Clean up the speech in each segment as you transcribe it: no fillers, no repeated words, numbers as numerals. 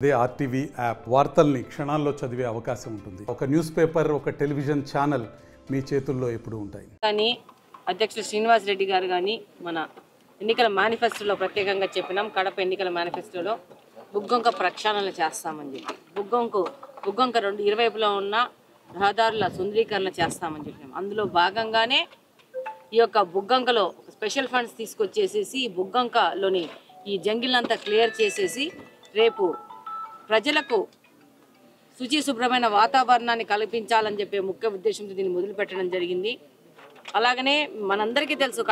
అదే RTV app వార్తల్ని క్షణాల్లో చదివే అవకాశం ఉంటుంది. ఒక న్యూస్ పేపర్, ఒక టెలివిజన్ ఛానల్ మీ చేతుల్లో ఎప్పుడు ఉంటాయి. కానీ అధ్యక్షుడు శ్రీనివాస్ రెడ్డి గారు కానీ మన ఎన్నికల మేనిఫెస్టోలో ప్రత్యేకంగా చెప్పినాం. కడప ఎన్నికల మేనిఫెస్టోలో బుగ్గొంక ప్రక్షాళన చేస్తామని చెప్పి బుగ్గొంక రెండు ఇరువైపులా ఉన్న రహదారుల సుందరీకరణ చేస్తామని చెప్పినాం. అందులో భాగంగానే ఈ యొక్క బుగ్గొంకలో స్పెషల్ ఫండ్స్ తీసుకొచ్చేసేసి ఈ బుగ్గొంకలోని ఈ జంగిల్నంతా క్లియర్ చేసేసి రేపు ప్రజలకు శుభ్రమైన వాతావరణాన్ని కల్పించాలని చెప్పే ముఖ్య ఉద్దేశంతో దీన్ని మొదలుపెట్టడం జరిగింది. అలాగనే మనందరికీ తెలుసు,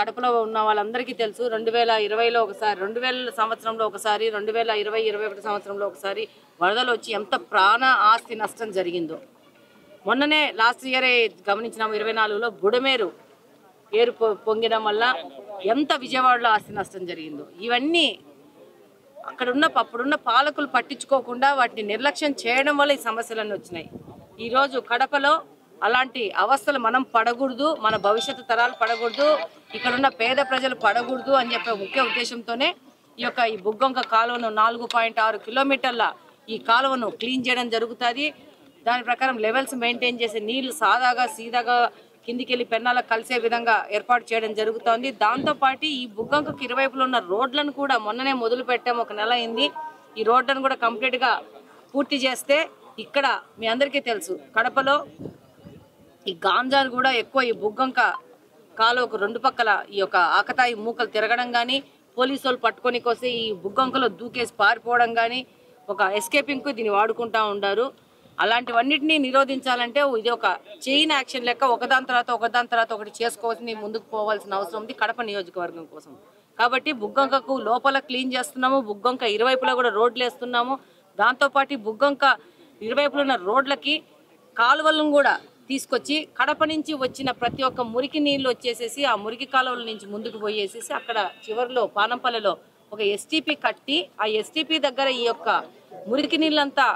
కడపలో ఉన్న వాళ్ళందరికీ తెలుసు, 2020లో ఒకసారి, 2000 సంవత్సరంలో ఒకసారి, 2020-21 సంవత్సరంలో ఒకసారి వరదలు వచ్చి ఎంత ప్రాణ ఆస్తి నష్టం జరిగిందో. మొన్ననే లాస్ట్ ఇయరే గమనించినాము, 24లో బుడమేరు ఏరు పొంగడం వల్ల ఎంత విజయవాడలో ఆస్తి నష్టం జరిగిందో. ఇవన్నీ అప్పుడున్న పాలకులు పట్టించుకోకుండా వాటిని నిర్లక్ష్యం చేయడం వల్ల ఈ సమస్యలన్నీ వచ్చినాయి. ఈరోజు కడపలో అలాంటి అవస్థలు మనం పడకూడదు, మన భవిష్యత్తు తరాలు పడకూడదు, ఇక్కడున్న పేద ప్రజలు పడకూడదు అని చెప్పే ముఖ్య ఉద్దేశంతోనే ఈ బుగ్గొంక కాలువను 4.6 కిలోమీటర్ల ఈ కాలువను క్లీన్ చేయడం జరుగుతుంది. దాని ప్రకారం లెవెల్స్ మెయింటైన్ చేసే నీళ్లు సీదాగా కిందికి వెళ్ళి పెన్నాలకు కలిసే విధంగా ఏర్పాటు చేయడం జరుగుతోంది. దాంతోపాటు ఈ బుగ్గొంకకు ఇరువైపులో ఉన్న రోడ్లను కూడా మొన్ననే మొదలు పెట్టాం, 1 నెల అయింది. ఈ రోడ్లను కూడా కంప్లీట్గా పూర్తి చేస్తే ఇక్కడ మీ అందరికీ తెలుసు, కడపలో ఈ గాంజాను కూడా ఎక్కువ ఈ బుగ్గొంక కాలువకు 2 పక్కల ఈ యొక్క ఆకతాయి మూకలు తిరగడం కానీ, పోలీసు వాళ్ళు పట్టుకొని కోసి ఈ బుగ్గొంకలో దూకేసి పారిపోవడం కానీ, ఒక ఎస్కేపింగ్కు దీన్ని వాడుకుంటూ ఉంటారు. అలాంటివన్నిటినీ నిరోధించాలంటే ఇది ఒక చైన్ యాక్షన్ లెక్క ఒకదాని తర్వాత ఒకటి చేసుకోవాల్సి ముందుకు పోవాల్సిన అవసరం ఉంది కడప నియోజకవర్గం కోసం. కాబట్టి బుగ్గొంకకు లోపల క్లీన్ చేస్తున్నాము, బుగ్గొంక ఇరువైపులా కూడా రోడ్లు వేస్తున్నాము. దాంతోపాటు బుగ్గొంక ఇరువైపులు ఉన్న రోడ్లకి కాలువలను కూడా తీసుకొచ్చి కడప నుంచి వచ్చిన ప్రతి ఒక్క మురికి నీళ్ళు వచ్చేసేసి ఆ మురికి కాలువల నుంచి ముందుకు పోయేసేసి అక్కడ చివరిలో పానంపల్లిలో ఒక ఎస్టీపీ కట్టి ఆ ఎస్టీపీ దగ్గర ఈ యొక్క మురికి నీళ్ళంతా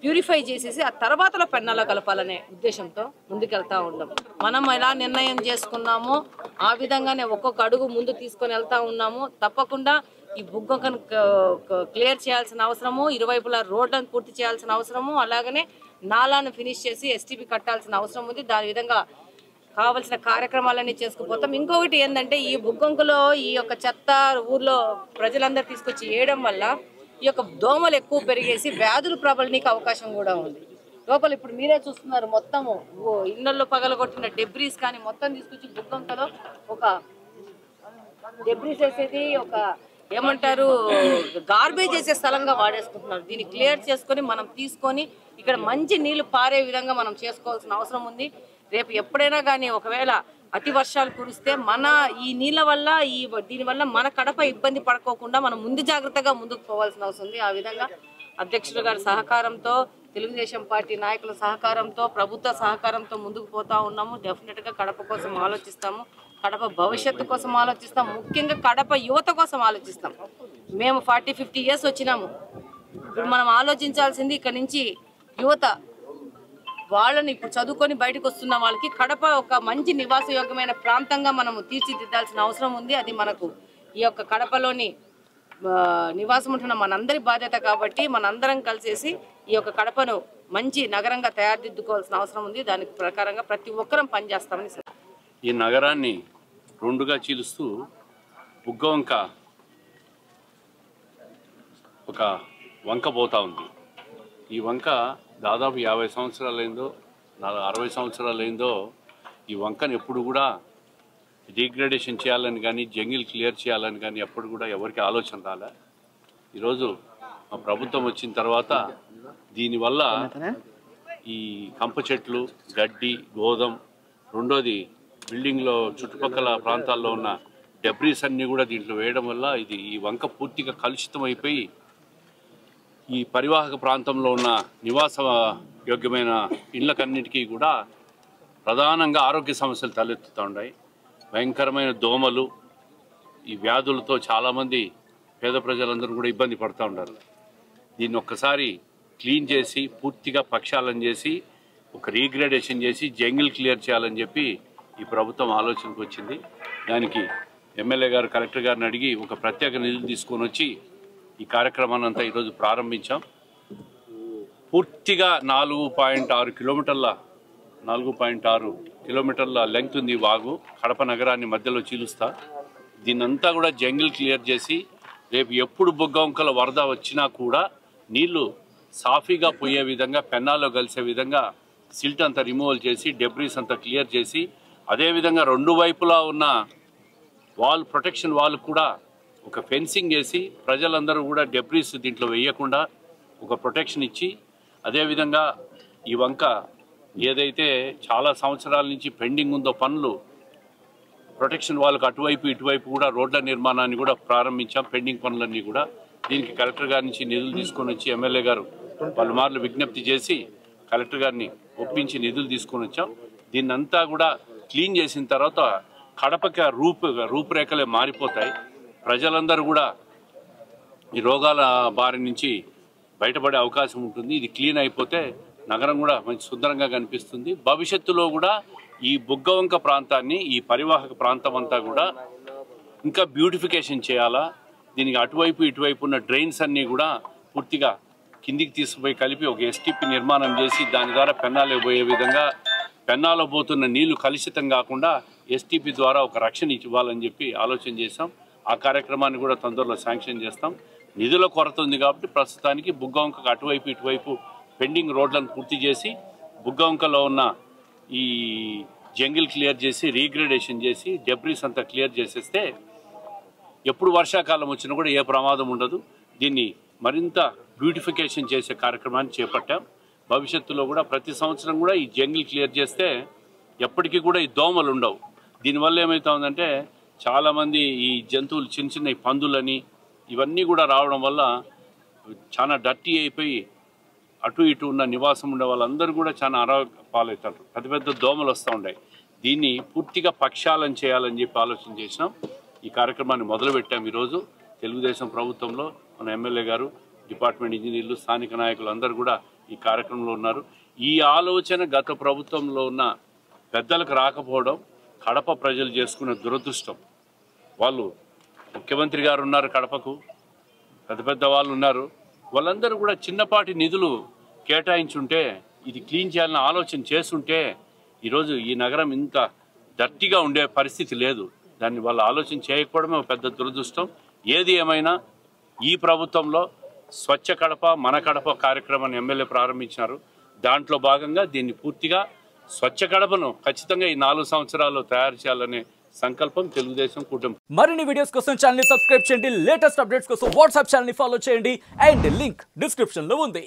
ప్యూరిఫై చేసేసి ఆ తర్వాతలో పెన్నాలో కలపాలనే ఉద్దేశంతో ముందుకెళ్తా ఉన్నాం. మనం ఎలా నిర్ణయం చేసుకున్నామో ఆ విధంగానే ఒక్కొక్క అడుగు ముందు తీసుకొని వెళ్తా ఉన్నాము. తప్పకుండా ఈ బుగ్గొంకను క్లియర్ చేయాల్సిన అవసరము, ఇరువైపులా రోడ్లను పూర్తి చేయాల్సిన అవసరము, అలాగనే నాలాను ఫినిష్ చేసి ఎస్టీపీ కట్టాల్సిన అవసరం ఉంది. దాని విధంగా కావాల్సిన కార్యక్రమాలన్నీ చేసుకుపోతాం. ఇంకొకటి ఏంటంటే, ఈ బుగ్గొంకలో ఈ యొక్క చెత్త ఊర్లో ప్రజలందరూ తీసుకొచ్చి వేయడం వల్ల ఈ యొక్క దోమలు ఎక్కువ పెరిగేసి వ్యాధులు ప్రబలనీకి అవకాశం కూడా ఉంది. లోపల ఇప్పుడు మీరే చూస్తున్నారు, మొత్తము ఇళ్లలో పగలగొట్టిన డెబ్రీస్ కానీ మొత్తం తీసుకొచ్చి బుగ్గొంకలో ఒక డెబ్రీస్ వేసేది ఒక ఏమంటారు గార్బేజ్ వేసే స్థలంగా వాడేసుకుంటున్నారు. దీన్ని క్లియర్ చేసుకొని మనం తీసుకొని ఇక్కడ మంచి నీళ్లు పారే విధంగా మనం చేసుకోవాల్సిన అవసరం ఉంది. రేపు ఎప్పుడైనా కానీ ఒకవేళ అతి వర్షాలు కురిస్తే మన ఈ నీళ్ళ వల్ల దీనివల్ల మన కడప ఇబ్బంది పడుకోకుండా మనం ముందు జాగ్రత్తగా ముందుకు పోవాల్సిన అవసరం ఉంది. ఆ విధంగా అధ్యక్షుడు గారి సహకారంతో, తెలుగుదేశం పార్టీ నాయకుల సహకారంతో, ప్రభుత్వ సహకారంతో ముందుకు పోతా ఉన్నాము. డెఫినెట్గా కడప కోసం ఆలోచిస్తాము, కడప భవిష్యత్తు కోసం ఆలోచిస్తాం, ముఖ్యంగా కడప యువత కోసం ఆలోచిస్తాం. మేము 40-50 ఇయర్స్ వచ్చినాము. ఇప్పుడు మనం ఆలోచించాల్సింది ఇక్కడ నుంచి యువత వాళ్ళని ఇప్పుడు చదువుకొని బయటకు వస్తున్న వాళ్ళకి కడప ఒక మంచి నివాసయోగ్యమైన ప్రాంతంగా మనము తీర్చిదిద్దాల్సిన అవసరం ఉంది. అది మనకు ఈ యొక్క కడపలోని నివాసం ఉంటున్న మనందరి బాధ్యత. కాబట్టి మనందరం కలిసేసి ఈ యొక్క కడపను మంచి నగరంగా తయారుదిద్దుకోవాల్సిన అవసరం ఉంది. దానికి ప్రకారంగా ప్రతి ఒక్కరం పనిచేస్తామని. ఈ నగరాన్ని 2గా చీలుస్తూ బుగ్గొంక ఒక వంక పోతా ఉంది. ఈ వంక దాదాపు 50 సంవత్సరాలైందో 60 సంవత్సరాలైందో ఈ వంకను ఎప్పుడు కూడా డిగ్రేడేషన్ చేయాలని కానీ, జంగిల్ క్లియర్ చేయాలని కానీ ఎప్పుడు కూడా ఎవరికి ఆలోచన రాలే. ఈరోజు మా ప్రభుత్వం వచ్చిన తర్వాత దీనివల్ల ఈ కంప చెట్లు, గడ్డి, గోధం, రెండోది బిల్డింగ్లో చుట్టుపక్కల ప్రాంతాల్లో ఉన్న డెబ్రీస్ అన్నీ కూడా దీంట్లో వేయడం వల్ల ఈ వంక పూర్తిగా కలుషితం అయిపోయి ఈ పరివాహక ప్రాంతంలో ఉన్న నివాస యోగ్యమైన ఇళ్ళకన్నిటికీ కూడా ప్రధానంగా ఆరోగ్య సమస్యలు తలెత్తుతూ ఉన్నాయి. భయంకరమైన దోమలు, ఈ వ్యాధులతో చాలామంది పేద ప్రజలందరూ కూడా ఇబ్బంది పడుతూ ఉన్నారు. దీన్ని ఒక్కసారి క్లీన్ చేసి పూర్తిగా ప్రక్షాళన చేసి ఒక రీగ్రేడేషన్ చేసి జంగిల్ క్లియర్ చేయాలని చెప్పి ఈ ప్రభుత్వం ఆలోచనకు వచ్చింది. దానికి ఎమ్మెల్యే గారు, కలెక్టర్ గారిని అడిగి ఒక ప్రత్యేక నిధులు తీసుకొని వచ్చి ఈ కార్యక్రమాన్ని అంతా ఈరోజు ప్రారంభించాం. పూర్తిగా 4.6 కిలోమీటర్ల లెంగ్త్ ఉంది వాగు. కడప నగరాన్ని మధ్యలో చీలుస్తా. దీన్నంతా కూడా జంగిల్ క్లియర్ చేసి రేపు ఎప్పుడు బుగ్గవంకల వరద వచ్చినా కూడా నీళ్లు సాఫీగా పోయే విధంగా, పెన్నాలో కలిసే విధంగా సిల్ట్ అంతా రిమూవల్ చేసి, డెబ్రీస్ అంతా క్లియర్ చేసి, అదేవిధంగా 2 వైపులా ఉన్న ప్రొటెక్షన్ వాల్ కూడా ఒక ఫెన్సింగ్ వేసి ప్రజలందరూ కూడా డెబ్రీస్ దీంట్లో వేయకుండా ఒక ప్రొటెక్షన్ ఇచ్చి, అదేవిధంగా ఈ వంక ఏదైతే చాలా సంవత్సరాల నుంచి పెండింగ్ ఉందో పనులు, ప్రొటెక్షన్ వాళ్ళకు అటువైపు ఇటువైపు కూడా రోడ్ల నిర్మాణాన్ని కూడా ప్రారంభించాం. పెండింగ్ పనులన్నీ కూడా దీనికి కలెక్టర్ గారి నుంచి నిధులు తీసుకొని వచ్చి ఎమ్మెల్యే గారు పలుమార్లు విజ్ఞప్తి చేసి కలెక్టర్ గారిని ఒప్పించి నిధులు తీసుకొని వచ్చాం. దీన్నంతా కూడా క్లీన్ చేసిన తర్వాత కడపకి రూపురేఖలే మారిపోతాయి. ప్రజలందరూ కూడా ఈ రోగాల బారి నుంచి బయటపడే అవకాశం ఉంటుంది. ఇది క్లీన్ అయిపోతే నగరం కూడా మంచి సుందరంగా కనిపిస్తుంది. భవిష్యత్తులో కూడా ఈ బుగ్గవంక ప్రాంతాన్ని, ఈ పరివాహక ప్రాంతం అంతా కూడా ఇంకా బ్యూటిఫికేషన్ చేయాలా. దీనికి అటువైపు ఇటువైపు ఉన్న డ్రైన్స్ అన్నీ కూడా పూర్తిగా కిందికి తీసుకుపోయి కలిపి ఒక ఎస్టీపీ నిర్మాణం చేసి దాని ద్వారా పెన్నాలో పోయే విధంగా, పెన్నాలో పోతున్న నీళ్లు కలుషితం కాకుండా ఎస్టీపీ ద్వారా ఒక రక్షణ ఇవ్వాలని చెప్పి ఆలోచన చేశాం. ఆ కార్యక్రమాన్ని కూడా తొందరలో శాంక్షన్ చేస్తాం. నిధుల కొరత ఉంది కాబట్టి ప్రస్తుతానికి బుగ్గవంకకు అటువైపు ఇటువైపు పెండింగ్ రోడ్లను పూర్తి చేసి, బుగ్గవంకలో ఉన్న ఈ జంగిల్ క్లియర్ చేసి, రీగ్రేడేషన్ చేసి, డెబ్రీస్ అంతా క్లియర్ చేసేస్తే ఎప్పుడు వర్షాకాలం వచ్చినా కూడా ఏ ప్రమాదం ఉండదు. దీన్ని మరింత బ్యూటిఫికేషన్ చేసే కార్యక్రమాన్ని చేపట్టాం. భవిష్యత్తులో కూడా ప్రతి సంవత్సరం కూడా ఈ జంగిల్ క్లియర్ చేస్తే ఎప్పటికీ కూడా ఈ దోమలు ఉండవు. దీనివల్ల ఏమవుతుందంటే చాలామంది ఈ జంతువులు చిన్న చిన్న పందులని ఇవన్నీ కూడా రావడం వల్ల చాలా డర్టీ అయిపోయి అటు ఇటు ఉన్న నివాసం ఉండే వాళ్ళందరూ కూడా చాలా ఆరోగ్య పాలవుతారు. పెద్ద పెద్ద దోమలు వస్తూ ఉన్నాయి. దీన్ని పూర్తిగా పక్షాలను చేయాలని చెప్పి ఆలోచన చేసినాం. ఈ కార్యక్రమాన్ని మొదలుపెట్టాం. ఈరోజు తెలుగుదేశం ప్రభుత్వంలో మన ఎమ్మెల్యే గారు, డిపార్ట్మెంట్ ఇంజనీర్లు, స్థానిక నాయకులు అందరూ కూడా ఈ కార్యక్రమంలో ఉన్నారు. ఈ ఆలోచన గత ప్రభుత్వంలో ఉన్న పెద్దలకు రాకపోవడం కడప ప్రజలు చేసుకున్న దురదృష్టం. వాళ్ళు ముఖ్యమంత్రి గారు ఉన్నారు, కడపకు పెద్ద పెద్ద వాళ్ళు ఉన్నారు. వాళ్ళందరూ కూడా చిన్నపాటి నిధులు కేటాయించుంటే, ఇది క్లీన్ చేయాలని ఆలోచన చేస్తుంటే ఈరోజు ఈ నగరం ఇంత డర్టీగా ఉండే పరిస్థితి లేదు. దాన్ని వాళ్ళు ఆలోచన చేయకపోవడమే పెద్ద దురదృష్టం. ఏది ఏమైనా ఈ ప్రభుత్వంలో స్వచ్ఛ కడప మన కడప కార్యక్రమాన్ని ఎమ్మెల్యే ప్రారంభించారు. దాంట్లో భాగంగా దీన్ని పూర్తిగా స్వచ్ఛ కడపను ఖచ్చితంగా ఈ 4 సంవత్సరాల్లో తయారు చేయాలనే సంకల్పం తెలుగుదేశం కూటమి. మరిన్ని వీడియోస్ కోసం ఛానల్ ని సబ్స్క్రైబ్ చేయండి. లేటెస్ట్ అప్డేట్స్ కోసం వాట్సాప్ ఛానల్ ని ఫాలో చేయండి. అండ్ లింక్ డిస్క్రిప్షన్ లో ఉంది.